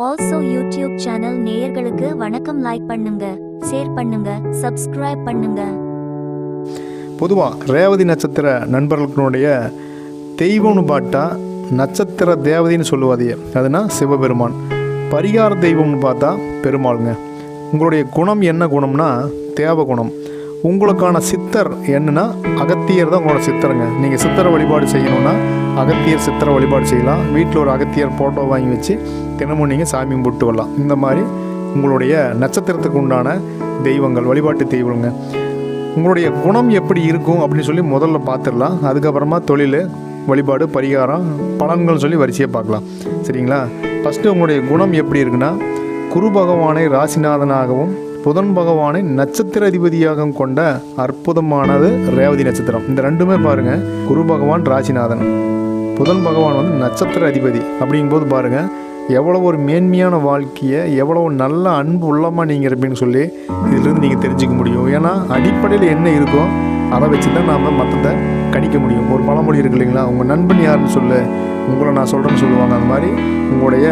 Also YouTube channel நேயர்களுக்கு வணக்கம். Like பண்ணுங்க, ஷேர் பண்ணுங்க, சப்ஸ்கிரைப் பண்ணுங்க. பொதுவாக ரேவதி நட்சத்திர நண்பர்களுடைய தெய்வம்னு பார்த்தா நட்சத்திர தேவதைன்னு சொல்லுவாதே, அதுனா சிவபெருமான். பரிகார தெய்வம்னு பார்த்தா பெருமாளுங்க. உங்களுடைய குணம் என்ன குணம்னா தேவ குணம். உங்களுக்கான சித்தர் என்னன்னா அகத்தியர் தான் உங்களோட சித்தருங்க. நீங்கள் சித்தரை வழிபாடு செய்யணுன்னா அகத்தியர் சித்தரை வழிபாடு செய்யலாம். வீட்டில் ஒரு அகத்தியர் ஃபோட்டோ வாங்கி வச்சு தினமும் நீங்கள் சாமி கும்பிட்டு வரலாம். இந்த மாதிரி உங்களுடைய நட்சத்திரத்துக்கு உண்டான தெய்வங்கள், வழிபாட்டு தெய்வங்க. உங்களுடைய குணம் எப்படி இருக்கும் அப்படின்னு சொல்லி முதல்ல பார்த்துடலாம். அதுக்கப்புறமா தொழில், வழிபாடு, பரிகாரம், பலன்கள் சொல்லி வரிசையாக பார்க்கலாம். சரிங்களா? ஃபஸ்ட்டு உங்களுடைய குணம் எப்படி இருக்குன்னா, குரு பகவானை ராசிநாதனாகவும் புதன் பகவானை நட்சத்திர அதிபதியாக கொண்ட அற்புதமானது ரேவதி நட்சத்திரம். இந்த ரெண்டுமே பாருங்கள், குரு பகவான் ராசிநாதன், புதன் பகவான் வந்து நட்சத்திர அதிபதி. அப்படிங்கும்போது பாருங்கள் எவ்வளோ ஒரு மேன்மையான வாழ்க்கையை, எவ்வளோ நல்ல அன்பு உள்ளமாக நீங்கள் இருப்பீங்கன்னு சொல்லி இதிலிருந்து நீங்கள் தெரிஞ்சுக்க முடியும். ஏன்னா அடிப்படையில் என்ன இருக்கோ அதை வச்சு தான் நாம் மற்றதை கணிக்க முடியும். ஒரு பழமொழி இருக்கு இல்லைங்களா, உங்கள் நண்பன் யாருன்னு சொல்லு, உங்களை நான் சொல்கிறேன்னு சொல்லுவாங்க. அந்த மாதிரி உங்களுடைய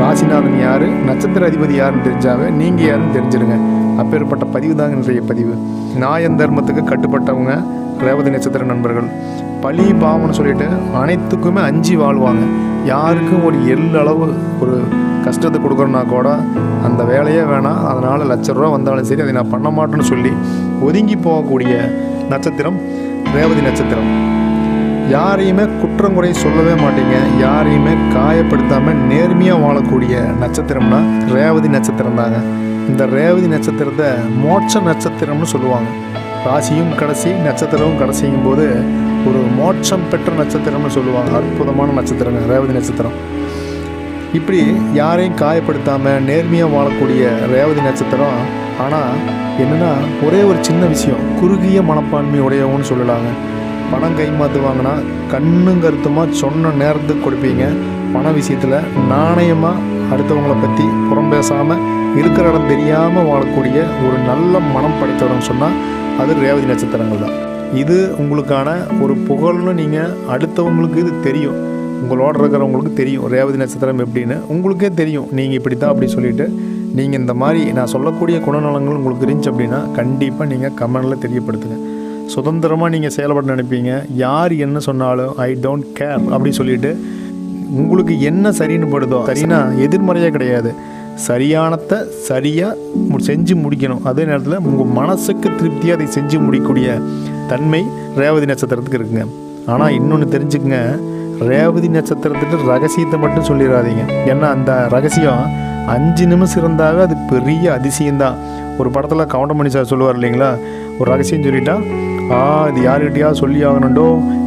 ராசிநாதன் யார், நட்சத்திர அதிபதி யாருன்னு தெரிஞ்சாவே நீங்கள் யாருன்னு தெரிஞ்சிருங்க. அப்பேற்பட்ட பதிவு தாங்க இன்றைய பதிவு. நியாயம் தர்மத்துக்கு கட்டுப்பட்டவங்க ரேவதி நட்சத்திர நண்பர்கள். பழி பாவம்னு சொல்லிட்டு அனைத்துக்குமே அஞ்சு வாழ்வாங்க. யாருக்கும் ஒரு எள்ளளவு ஒரு கஷ்டத்தை கொடுக்குறோன்னா கூட அந்த வேலையே வேணாம், அதனால் ₹1,00,000 வந்தாலும் சரி அதை நான் பண்ண மாட்டேன்னு சொல்லி ஒதுங்கி போகக்கூடிய நட்சத்திரம் ரேவதி நட்சத்திரம். யாரையுமே குற்றங்குறை சொல்லவே மாட்டீங்க, யாரையுமே காயப்படுத்தாமல் நேர்மையாக வாழக்கூடிய நட்சத்திரம்னா ரேவதி நட்சத்திரம் தாங்க. இந்த ரேவதி நட்சத்திரத்தை மோட்ச நட்சத்திரம்னு சொல்லுவாங்க. ராசியும் கடைசி, நட்சத்திரமும் கடைசிங்கும் போது ஒரு மோட்சம் பெற்ற நட்சத்திரம்னு சொல்லுவாங்க. அற்புதமான நட்சத்திரங்க ரேவதி நட்சத்திரம். இப்படி யாரையும் காயப்படுத்தாமல் நேர்மையாக வாழக்கூடிய ரேவதி நட்சத்திரம். ஆனால் என்னென்னா ஒரே ஒரு சின்ன விஷயம், குறுகிய மனப்பான்மை உடையவன்னு சொல்லலாங்க. பணம் கைமாத்து வாங்கினா கண்ணும் கருத்துமாக சொன்ன நேரத்துக்கு கொடுப்பீங்க. பண விஷயத்தில் நாணயமாக அடுத்தவங்களை பற்றி புறம் பேசாமல் இருக்கிற இடம் தெரியாமல் வாழக்கூடிய ஒரு நல்ல மனம் படைத்தவர்னு சொன்னால் அது ரேவதி நட்சத்திரங்கள் தான். இது உங்களுக்கான ஒரு புகழ்னு நீங்கள் அடுத்தவங்களுக்கு இது தெரியும், உங்களோட இருக்கிறவங்களுக்கு தெரியும் ரேவதி நட்சத்திரம் எப்படின்னு உங்களுக்கே தெரியும். நீங்கள் இப்படி தான் அப்படி சொல்லிவிட்டு நீங்கள் இந்த மாதிரி நான் சொல்லக்கூடிய குணநலங்கள் உங்களுக்கு இருந்துச்சு அப்படின்னா கண்டிப்பாக நீங்கள் கமெண்டில் தெரியப்படுத்துங்க. சுதந்திரமாக நீங்கள் செயல்பட நினைப்பீங்க. யார் என்ன சொன்னாலும் ஐ டோன்ட் கேர் அப்படி சொல்லிவிட்டு உங்களுக்கு என்ன சரின்னு படுதோ, சரினா எதிர்மறையாக கிடையாது, சரியானத்தை சரியாக செஞ்சு முடிக்கணும். அதே நேரத்தில் உங்கள் மனசுக்கு திருப்தியாக அதை செஞ்சு முடிக்கக்கூடிய தன்மை ரேவதி நட்சத்திரத்துக்கு இருக்குங்க. ஆனால் இன்னொன்று தெரிஞ்சுக்கங்க, ரேவதி நட்சத்திரத்துக்கு ரகசியத்தை மட்டும் சொல்லிடாதீங்க. ஏன்னா அந்த ரகசியம் 5 நிமிஷம் இருந்தாவே அது பெரிய அதிசயம்தான். ஒரு படத்தில் கவுண்டமணி சார் சொல்லுவார் இல்லைங்களா, ஒரு ரகசியம் சொல்லிட்டா இது யாருக்கிட்டையா சொல்லி ஆகணுண்டோ,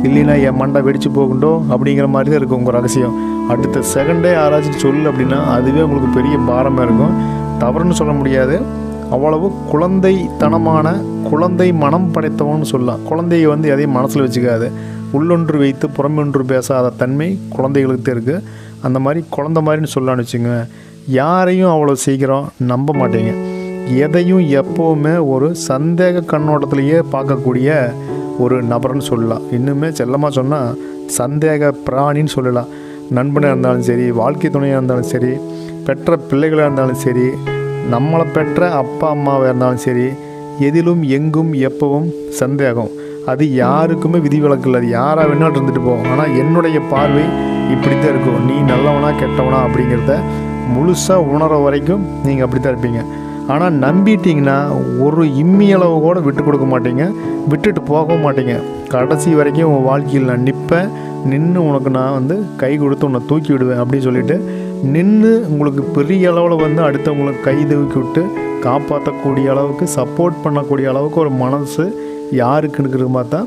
இல்லைன்னா என் மண்டை வெடிச்சு போகண்டோ அப்படிங்கிற மாதிரி தான் இருக்கும் உங்கள் ரகசியம். அடுத்த செகண்டே யாராச்சும் சொல்லு அப்படின்னா அதுவே உங்களுக்கு பெரிய பாரமாக இருக்கும். தவறுன்னு சொல்ல முடியாது. அவ்வளவு குழந்தைத்தனமான, குழந்தை மனம் படைத்தவன்னு சொல்லலாம். குழந்தைய வந்து எதையும் மனசில் வச்சுக்காது, உள்ளொன்று வைத்து புறமொன்று பேசாத தன்மை குழந்தைகளுக்கு இருக்குது. அந்த மாதிரி குழந்தை மாதிரின்னு சொல்லலான்னு வச்சுங்க. யாரையும் அவ்வளோ சீக்கிரம் நம்ப மாட்டீங்க. எதையும் எப்போவுமே ஒரு சந்தேக கண்ணோட்டத்திலேயே பார்க்கக்கூடிய ஒரு நபர்னு சொல்லலாம். இன்னுமே செல்லமாக சொன்னால் சந்தேக பிராணின்னு சொல்லலாம். நண்பனாக இருந்தாலும் சரி, வாழ்க்கை துணையாக இருந்தாலும் சரி, பெற்ற பிள்ளைகளாக இருந்தாலும் சரி, நம்மளை பெற்ற அப்பா அம்மாவாக இருந்தாலும் சரி, எதிலும் எங்கும் எப்பவும் சந்தேகம். அது யாருக்குமே விதிவிலக்கு இல்லை. அது யாராக வேணாலும் இருந்துட்டு போகும். ஆனால் என்னுடைய பார்வை இப்படி தான் இருக்கும். நீ நல்லவனா கெட்டவனா அப்படிங்கிறத முழுசாக உணர வரைக்கும் நீங்கள் அப்படி தான் இருப்பீங்க. ஆனால் நம்பிட்டிங்கன்னா ஒரு இம்மியளவு கூட விட்டு கொடுக்க மாட்டீங்க, விட்டுட்டு போகவும் மாட்டீங்க. கடைசி வரைக்கும் உன் வாழ்க்கையில் நான் நிற்பேன், நின்று உனக்கு நான் வந்து கை கொடுத்து உன்னை தூக்கி விடுவேன் அப்படின்னு சொல்லிட்டு நின்று உங்களுக்கு பெரிய அளவில் வந்து அடுத்தவங்களுக்கு கை தூக்கி விட்டு காப்பாற்றக்கூடிய அளவுக்கு, சப்போர்ட் பண்ணக்கூடிய அளவுக்கு ஒரு மனசு யாருக்குன்னு இருக்கிற பார்த்தா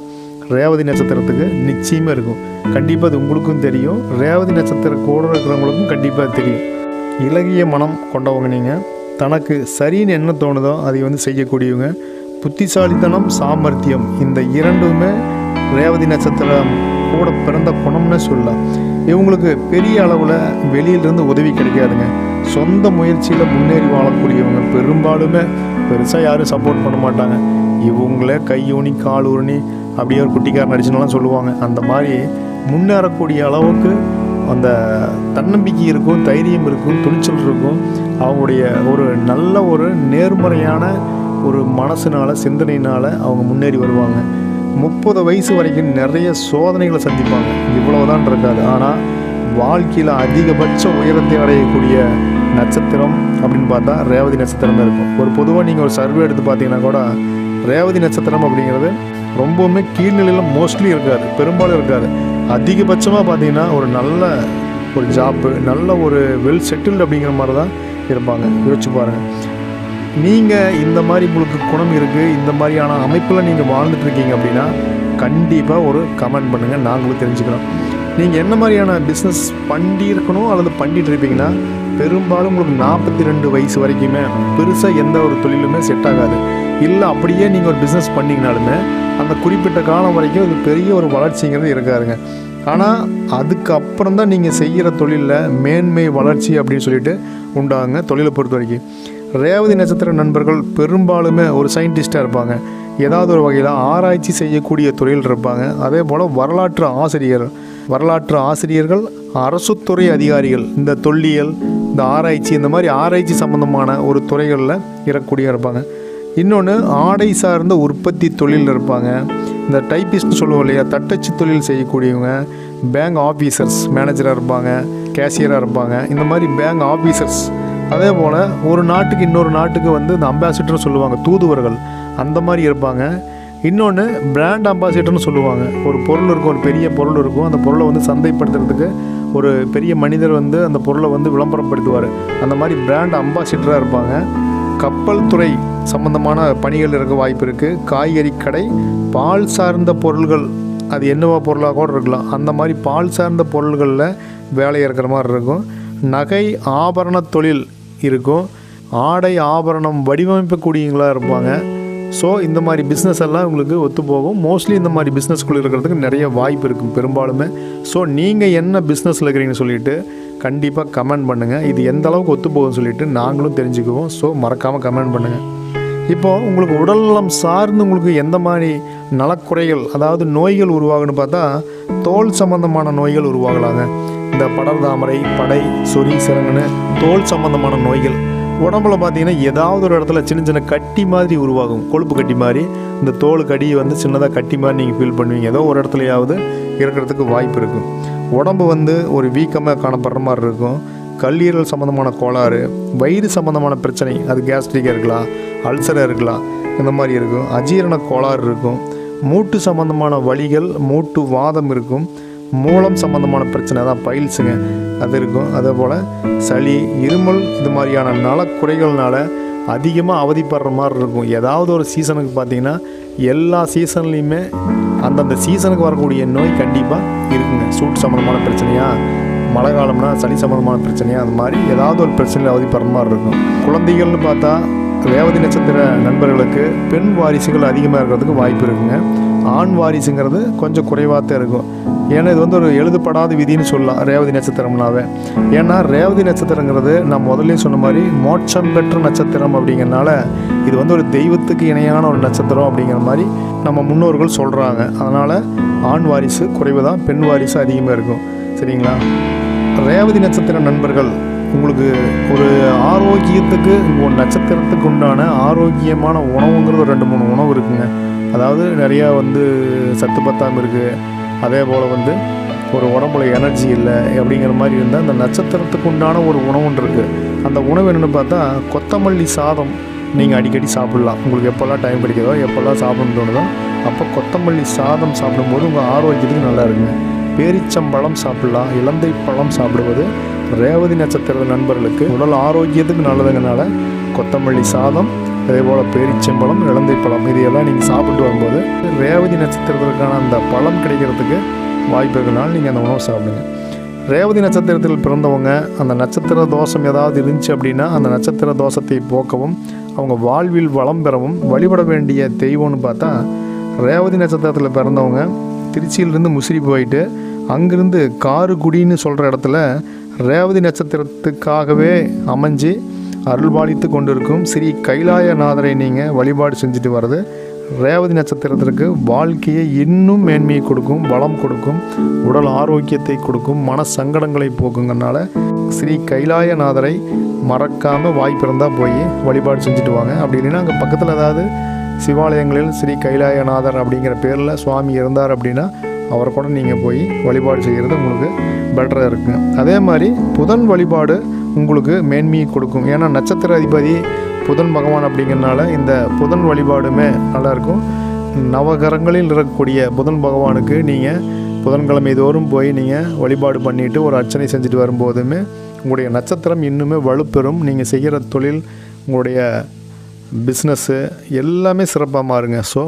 ரேவதி நட்சத்திரத்துக்கு நிச்சயமாக இருக்கும். கண்டிப்பாக அது உங்களுக்கும் தெரியும், ரேவதி நட்சத்திர கூட இருக்கிறவங்களுக்கும் கண்டிப்பாக தெரியும். இலகிய மனம் கொண்டவங்க நீங்கள். தனக்கு சரின்னு என்ன தோணுதோ அதை வந்து செய்யக்கூடியவங்க. புத்திசாலித்தனம், சாமர்த்தியம், இந்த இரண்டுமே ரேவதி நட்சத்திரம் கூட பிறந்த குணம்னு சொல்லலாம். இவங்களுக்கு பெரிய அளவில் வெளியிலிருந்து உதவி கிடைக்காதுங்க. சொந்த முயற்சியில் முன்னேறி வாழக்கூடியவங்க. பெரும்பாலுமே பெருசாக யாரும் சப்போர்ட் பண்ண மாட்டாங்க. இவங்களே கையூனி கால் ஊனி அப்படியே ஒரு குட்டிக்காரன் அடிச்சுனாலாம் சொல்லுவாங்க. அந்த மாதிரி முன்னேறக்கூடிய அளவுக்கு அந்த தன்னம்பிக்கை இருக்கும், தைரியம் இருக்கும், துணிச்சல் இருக்கும். அவங்களுடைய ஒரு நல்ல ஒரு நேர்மறையான ஒரு மனசுனால, சிந்தனையினால் அவங்க முன்னேறி வருவாங்க. 30 வயசு வரைக்கும் நிறைய சோதனைகளை சந்திப்பாங்க. இவ்வளவுதான் இருக்காது. ஆனால் வாழ்க்கையில் அதிகபட்ச உயரத்தை அடையக்கூடிய நட்சத்திரம் அப்படின்னு பார்த்தா ரேவதி நட்சத்திரம் இருக்கும். ஒரு பொதுவாக நீங்கள் ஒரு சர்வே எடுத்து பார்த்தீங்கன்னா கூட ரேவதி நட்சத்திரம் அப்படிங்கிறது ரொம்பவுமே கீழ்நிலையில் மோஸ்ட்லி இருக்காது, பெரும்பாலும் இருக்காது. அதிகபட்சமாக பார்த்தீங்கன்னா ஒரு நல்ல ஒரு ஜாப்பு, நல்ல ஒரு வெல் செட்டில்டு அப்படிங்கிற மாதிரி தான் இருப்பாங்க. யோசிச்சு பாருங்கள். நீங்கள் இந்த மாதிரி உங்களுக்கு குணம் இருக்குது, இந்த மாதிரியான அமைப்பில் நீங்கள் வாழ்ந்துட்டுருக்கீங்க அப்படின்னா கண்டிப்பாக ஒரு கமெண்ட் பண்ணுங்கள், நாங்களும் தெரிஞ்சுக்கிறோம். நீங்கள் என்ன மாதிரியான பிஸ்னஸ் பண்ணியிருக்கணும் அல்லது பண்ணிகிட்டு இருப்பீங்கன்னா பெரும்பாலும் உங்களுக்கு 42 வயசு வரைக்குமே பெருசாக எந்த ஒரு தொழிலுமே செட் ஆகாது. இல்லை அப்படியே நீங்கள் ஒரு பிஸ்னஸ் பண்ணிங்கனாலுமே அந்த குறிப்பிட்ட காலம் வரைக்கும் இது பெரிய ஒரு வளர்ச்சிங்கிறது இருக்காதுங்க. ஆனால் அதுக்கப்புறம் தான் நீங்கள் செய்கிற தொழிலில் மேன்மை வளர்ச்சி அப்படின்னு சொல்லிட்டு உண்டாங்க. தொழிலை பொறுத்த வரைக்கும் ரேவதி நட்சத்திர நண்பர்கள் பெரும்பாலுமே ஒரு சயின்டிஸ்டாக இருப்பாங்க, ஏதாவது ஒரு வகையில் ஆராய்ச்சி செய்யக்கூடிய தொழில் இருப்பாங்க. அதே போல் வரலாற்று ஆசிரியர்கள், அரசுத்துறை அதிகாரிகள், இந்த தொல்லியல், இந்த ஆராய்ச்சி, இந்த மாதிரி ஆராய்ச்சி சம்மந்தமான ஒரு துறைகளில் இருக்கக்கூடிய இருப்பாங்க. இன்னொன்று ஆடை சார்ந்த உற்பத்தி தொழில் இருப்பாங்க. இந்த டைப்பிஸ்ட்னு சொல்லுவோம் இல்லையா, தட்டச்சு தொழில் செய்யக்கூடியவங்க, பேங்க் ஆஃபீஸர்ஸ், மேனேஜராக இருப்பாங்க, கேஷியராக இருப்பாங்க. இந்த மாதிரி பேங்க் ஆஃபீஸர்ஸ். அதே போல் ஒரு நாட்டுக்கு இன்னொரு நாட்டுக்கு வந்து இந்த அம்பாசிடர்னு சொல்லுவாங்க, தூதுவர்கள், அந்த மாதிரி இருப்பாங்க. இன்னொன்று பிராண்ட் அம்பாசிடர்னு சொல்லுவாங்க. ஒரு பொருள் இருக்கும், ஒரு பெரிய பொருள் இருக்கும், அந்த பொருளை வந்து சந்தைப்படுத்துறதுக்கு ஒரு பெரிய மனிதர் வந்து அந்த பொருளை வந்து விளம்பரப்படுத்துவார். அந்த மாதிரி பிராண்ட் அம்பாசிடராக இருப்பாங்க. கப்பல் துறை சம்பந்தமான பணிகள் இருக்க வாய்ப்பு இருக்குது. காய்கறி கடை, பால் சார்ந்த பொருள்கள், அது என்னவா பொருளாக கூட இருக்கலாம், அந்த மாதிரி பால் சார்ந்த பொருள்களில் வேலை இருக்கிற மாதிரி இருக்கும். நகை ஆபரண தொழில் இருக்கும். ஆடை ஆபரணம் வடிவமைக்கக்கூடியவங்களாக இருப்பாங்க. ஸோ இந்த மாதிரி பிஸ்னஸ் எல்லாம் உங்களுக்கு ஒத்து போகும். மோஸ்ட்லி இந்த மாதிரி பிஸ்னஸ்குள்ளே இருக்கிறதுக்கு நிறைய வாய்ப்பு இருக்கும் பெரும்பாலுமே. ஸோ நீங்கள் என்ன பிஸ்னஸில் இருக்கிறீங்கன்னு சொல்லிவிட்டு கண்டிப்பாக கமெண்ட் பண்ணுங்கள். இது எந்த அளவுக்கு ஒத்து போகும்னு சொல்லிவிட்டு நாங்களும் தெரிஞ்சுக்குவோம். ஸோ மறக்காமல் கமெண்ட் பண்ணுங்கள். இப்போது உங்களுக்கு உடல்நலம் சார்ந்து உங்களுக்கு எந்த மாதிரி நலக்குறைகள், அதாவது நோய்கள் உருவாகுன்னு பார்த்தா தோல் சம்பந்தமான நோய்கள் உருவாகலாங்க. இந்த படர்தாமரை, படை, சொறி, சிரங்குன்னு தோல் சம்பந்தமான நோய்கள். உடம்புல பார்த்தீங்கன்னா ஏதாவது ஒரு இடத்துல சின்ன சின்ன கட்டி மாதிரி உருவாகும், கொழுப்பு கட்டி மாதிரி. இந்த தோல் கடி வந்து சின்னதாக கட்டி மாதிரி நீங்கள் ஃபீல் பண்ணுவீங்க. ஏதோ ஒரு இடத்துலையாவது இருக்கிறதுக்கு வாய்ப்பு இருக்கும். உடம்பு வந்து ஒரு வீக்கமாக காணப்படுற மாதிரி இருக்கும். கல்லீரல் சம்மந்தமான கோளாறு, வயிறு சம்மந்தமான பிரச்சனை, அது கேஸ்ட்ரிக்காக இருக்கலாம், அல்சராக இருக்கலாம், இந்த மாதிரி இருக்கும். அஜீரண கோளாறு இருக்கும். மூட்டு சம்மந்தமான வலிகள், மூட்டு வாதம் இருக்கும். மூலம் சம்மந்தமான பிரச்சனை தான் பைல்ஸுங்க, அது இருக்கும். அதே போல் சளி, இருமல், இது மாதிரியான நலக்குறைகள்னால அதிகமாக அவதிப்படுற மாதிரி இருக்கும். ஏதாவது ஒரு சீசனுக்கு பார்த்திங்கன்னா எல்லா சீசன்லேயுமே அந்தந்த சீசனுக்கு வரக்கூடிய நோய் கண்டிப்பாக இருக்குங்க. சூட் சம்மந்தமான பிரச்சனையா, மழை காலம்னா சளி சம்மந்தமான பிரச்சனையா, அந்த மாதிரி ஏதாவது ஒரு பிரச்சனையில் அவதிப்படுற மாதிரி இருக்கும். குழந்தைகள்னு பார்த்தா ரேவதி நட்சத்திர நண்பர்களுக்கு பெண் வாரிசுகள் அதிகமாக இருக்கிறதுக்கு வாய்ப்பு இருக்குங்க. ஆண் வாரிசுங்கிறது கொஞ்சம் குறைவாக தான் இருக்கும். ஏன்னா இது வந்து ஒரு எழுதப்படாத விதின்னு சொல்லலாம் ரேவதி நட்சத்திரம்னாவே. ஏன்னா ரேவதி நட்சத்திரங்கிறது நான் முதல்ல சொன்ன மாதிரி மோட்சம் பெற்ற நட்சத்திரம் அப்படிங்கிறனால இது வந்து ஒரு தெய்வத்துக்கு இணையான ஒரு நட்சத்திரம் அப்படிங்கிற மாதிரி நம்ம முன்னோர்கள் சொல்கிறாங்க. அதனால் ஆண் வாரிசு குறைவு தான், பெண் வாரிசு அதிகமாக இருக்கும். சரிங்களா? ரேவதி நட்சத்திர நண்பர்கள் உங்களுக்கு ஒரு ஆரோக்கியத்துக்கு, உங்கள் நட்சத்திரத்துக்கு உண்டான ஆரோக்கியமான உணவுங்கிறது 2-3 உணவு இருக்குங்க. அதாவது நிறையா வந்து சத்து பத்தாமல் இருக்குது, அதே போல் வந்து ஒரு உடம்புல எனர்ஜி இல்லை அப்படிங்கிற மாதிரி இருந்தால் அந்த நட்சத்திரத்துக்கு உண்டான ஒரு உணவுன்னு இருக்குது. அந்த உணவு என்னென்னு பார்த்தா கொத்தமல்லி சாதம் நீங்கள் அடிக்கடி சாப்பிட்லாம். உங்களுக்கு எப்போல்லாம் டைம் கிடைக்குதோ, எப்போல்லாம் சாப்பிடணுன்னு தோணுதோ அப்போ கொத்தமல்லி சாதம் சாப்பிடும்போது உங்கள் ஆரோக்கியத்துக்கு நல்லா இருக்குங்க. பேரிச்சம்பழம் சாப்பிட்லாம். இலந்தை பழம் சாப்பிடுவது ரேவதி நட்சத்திர நண்பர்களுக்கு உடல் ஆரோக்கியத்துக்கு நல்லதுங்கனால கொத்தமல்லி சாதம், அதே போல் பேரிச்சம்பழம், இலந்தை பழம், இதையெல்லாம் நீங்கள் சாப்பிட்டு வரும்போது ரேவதி நட்சத்திரத்திற்கான அந்த பழம் கிடைக்கிறதுக்கு வாய்ப்பு இருக்கனால நீங்கள் அந்த உணவு சாப்பிடுங்க. ரேவதி நட்சத்திரத்தில் பிறந்தவங்க அந்த நட்சத்திர தோஷம் ஏதாவது இருந்துச்சு அப்படின்னா அந்த நட்சத்திர தோஷத்தை போக்கவும் அவங்க வாழ்வில் வளம் பெறவும் வழிபட வேண்டிய தெய்வம்னு பார்த்தா ரேவதி நட்சத்திரத்தில் பிறந்தவங்க திருச்சியிலிருந்து முசிறி போயிட்டு அங்கேருந்து காருக்குடின்னு சொல்கிற இடத்துல ரேவதி நட்சத்திரத்துக்காகவே அமைஞ்சு அருள்பாலித்து கொண்டு இருக்கும் ஸ்ரீ கைலாயநாதரை நீங்கள் வழிபாடு செஞ்சுட்டு வர்றது ரேவதி நட்சத்திரத்திற்கு வாழ்க்கையை இன்னும் மேன்மையை கொடுக்கும், பலம் கொடுக்கும், உடல் ஆரோக்கியத்தை கொடுக்கும், மன சங்கடங்களை போக்குங்கனால ஸ்ரீ கைலாயநாதரை மறக்காமல் வாய்ப்பு இருந்தால் போய் வழிபாடு செஞ்சுட்டு வாங்க. அப்படி இல்லைன்னா அங்கே பக்கத்தில் ஏதாவது சிவாலயங்களில் ஸ்ரீ கைலாயநாதர் அப்படிங்கிற பேரில் சுவாமி இருந்தார் அப்படின்னா அவரை கூட நீங்கள் போய் வழிபாடு செய்கிறது உங்களுக்கு பெட்டராக இருக்குங்க. அதே மாதிரி புதன் வழிபாடு உங்களுக்கு மேன்மையை கொடுக்கும். ஏன்னா நட்சத்திர அதிபதி புதன் பகவான் அப்படிங்கிறனால இந்த புதன் வழிபாடுமே நல்லாயிருக்கும். நவகரங்களில் இருக்கக்கூடிய புதன் பகவானுக்கு நீங்கள் புதன்கிழமை தோறும் போய் நீங்கள் வழிபாடு பண்ணிவிட்டு ஒரு அர்ச்சனை செஞ்சுட்டு வரும்போதுமே உங்களுடைய நட்சத்திரம் இன்னுமே வலுப்பெறும். நீங்கள் செய்கிற தொழில், உங்களுடைய பிஸ்னஸ்ஸு எல்லாமே சிறப்பாக மாறுங்க. ஸோ